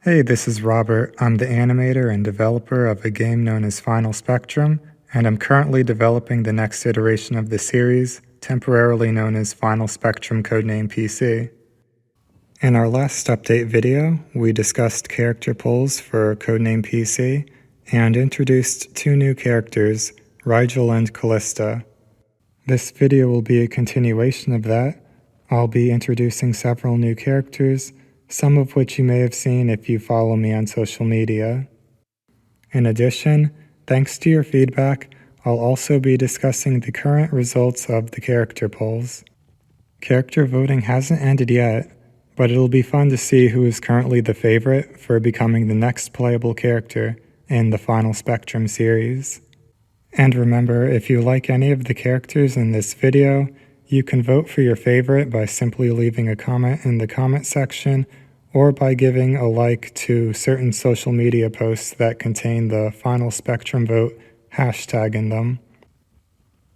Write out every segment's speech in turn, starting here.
Hey, this is Robert. I'm the animator and developer of a game known as Final Spectrum, and I'm currently developing the next iteration of the series, temporarily known as Final Spectrum Codename PC. In our last update video, we discussed character polls for Codename PC and introduced two new characters, RIGEL and CALLISTA. This video will be a continuation of that. I'll be introducing several new characters, some of which you may have seen if you follow me on social media. In addition, thanks to your feedback, I'll also be discussing the current results of the character polls. Character voting hasn't ended yet, but it'll be fun to see who is currently the favorite for becoming the next playable character in the Final Spectrum series. And remember, if you like any of the characters in this video, you can vote for your favorite by simply leaving a comment in the comment section or by giving a like to certain social media posts that contain the Final Spectrum Vote hashtag in them.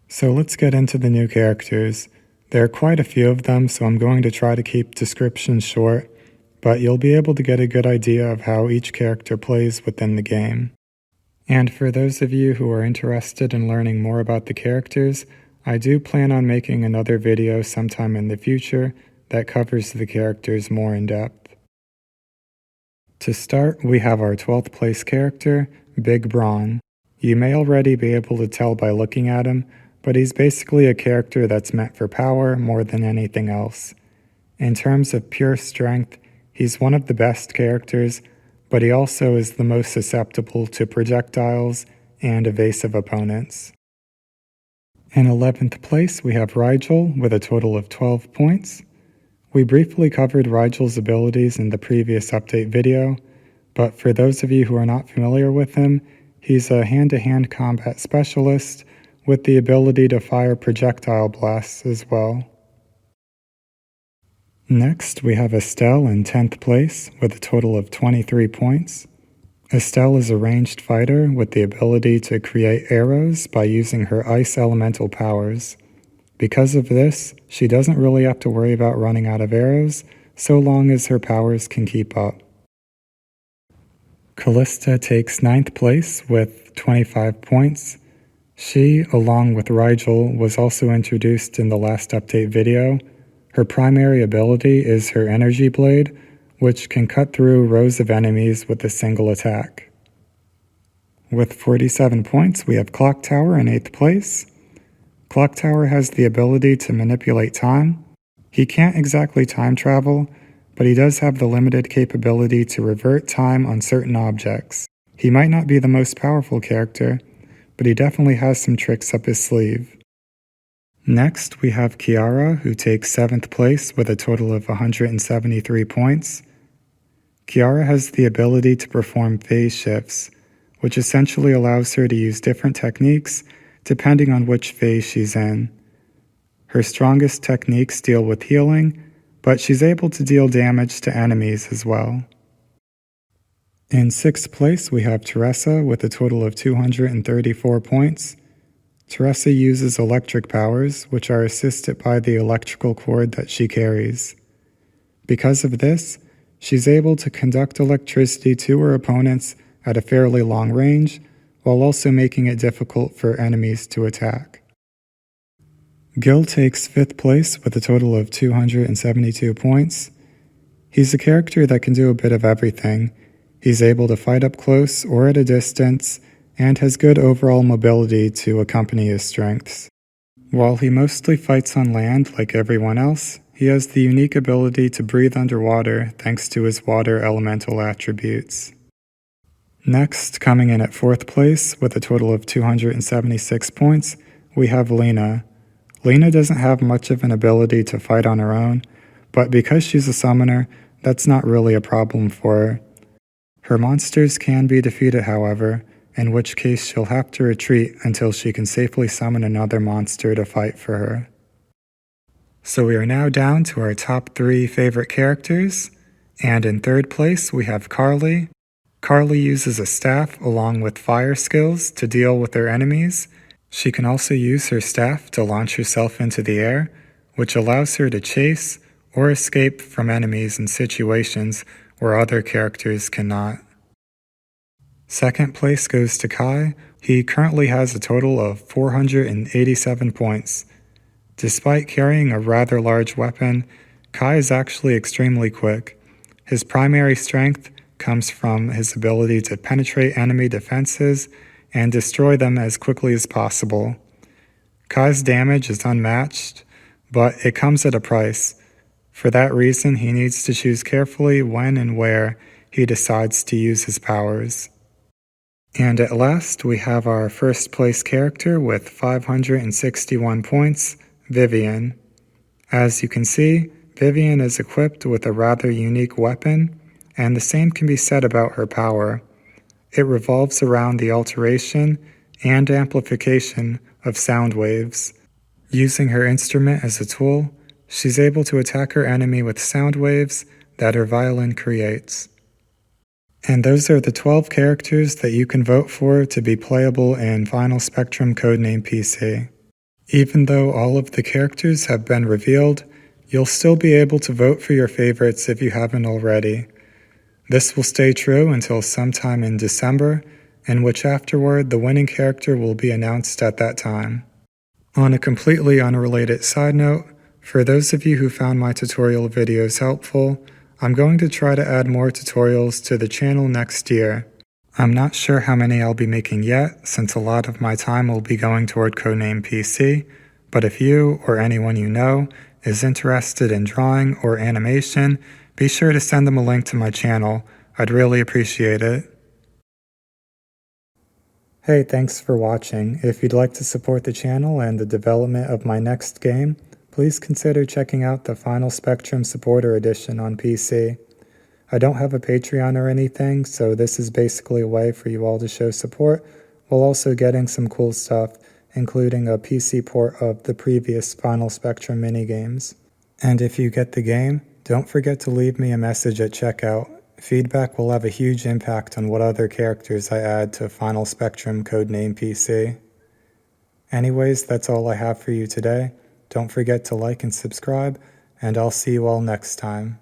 So let's get into the new characters. There are quite a few of them, so I'm going to try to keep descriptions short, but you'll be able to get a good idea of how each character plays within the game. And for those of you who are interested in learning more about the characters, I do plan on making another video sometime in the future that covers the characters more in depth. To start, we have our 12th place character, Big Brawn. You may already be able to tell by looking at him, but he's basically a character that's meant for power more than anything else. In terms of pure strength, he's one of the best characters, but he also is the most susceptible to projectiles and evasive opponents. In 11th place, we have RIGEL with a total of 12 points. We briefly covered RIGEL's abilities in the previous update video, but for those of you who are not familiar with him, he's a hand-to-hand combat specialist with the ability to fire projectile blasts as well. Next, we have ESTELLE in 10th place with a total of 23 points. ESTELLE is a ranged fighter with the ability to create arrows by using her ice elemental powers. Because of this, she doesn't really have to worry about running out of arrows, so long as her powers can keep up. CALLISTA takes 9th place with 25 points. She, along with RIGEL, was also introduced in the last update video. Her primary ability is her energy blade, which can cut through rows of enemies with a single attack. With 47 points, we have CLOCKTOWER in 8th place. CLOCKTOWER has the ability to manipulate time. He can't exactly time travel, but he does have the limited capability to revert time on certain objects. He might not be the most powerful character, but he definitely has some tricks up his sleeve. Next, we have KIARA, who takes 7th place with a total of 173 points. KIARA has the ability to perform phase shifts, which essentially allows her to use different techniques depending on which phase she's in. Her strongest techniques deal with healing, but she's able to deal damage to enemies as well. In 6th place, we have TERESSA with a total of 234 points. TERESSA uses electric powers, which are assisted by the electrical cord that she carries. Because of this, she's able to conduct electricity to her opponents at a fairly long range, while also making it difficult for enemies to attack. Gil takes 5th place with a total of 272 points. He's a character that can do a bit of everything. He's able to fight up close or at a distance, and has good overall mobility to accompany his strengths. While he mostly fights on land like everyone else, he has the unique ability to breathe underwater thanks to his water elemental attributes. Next, coming in at 4th place with a total of 276 points, we have Lena. Lena doesn't have much of an ability to fight on her own, but because she's a summoner, that's not really a problem for her. Her monsters can be defeated, however, in which case she'll have to retreat until she can safely summon another monster to fight for her. So we are now down to our top 3 favorite characters, and in 3rd place we have Carly. Carly uses a staff along with fire skills to deal with her enemies. She can also use her staff to launch herself into the air, which allows her to chase or escape from enemies in situations where other characters cannot. Second place goes to Kai. He currently has a total of 487 points. Despite carrying a rather large weapon, Kai is actually extremely quick. His primary strength comes from his ability to penetrate enemy defenses and destroy them as quickly as possible. Kai's damage is unmatched, but it comes at a price. For that reason, he needs to choose carefully when and where he decides to use his powers. And at last, we have our first place character with 561 points, VIVIAN. As you can see, VIVIAN is equipped with a rather unique weapon, and the same can be said about her power. It revolves around the alteration and amplification of sound waves. Using her instrument as a tool, she's able to attack her enemy with sound waves that her violin creates. And those are the 12 characters that you can vote for to be playable in Final Spectrum Codename PC. Even though all of the characters have been revealed, you'll still be able to vote for your favorites if you haven't already. This will stay true until sometime in December, in which afterward the winning character will be announced at that time. On a completely unrelated side note, for those of you who found my tutorial videos helpful, I'm going to try to add more tutorials to the channel next year. I'm not sure how many I'll be making yet, since a lot of my time will be going toward Codename PC, but if you, or anyone you know, is interested in drawing or animation, be sure to send them a link to my channel. I'd really appreciate it. Hey, thanks for watching. If you'd like to support the channel and the development of my next game, please consider checking out the Final Spectrum Supporter Edition on PC. I don't have a Patreon or anything, so this is basically a way for you all to show support, while also getting some cool stuff, including a PC port of the previous Final Spectrum minigames. And if you get the game, don't forget to leave me a message at checkout. Feedback will have a huge impact on what other characters I add to Final Spectrum Codename PC. Anyways, that's all I have for you today. Don't forget to like and subscribe, and I'll see you all next time.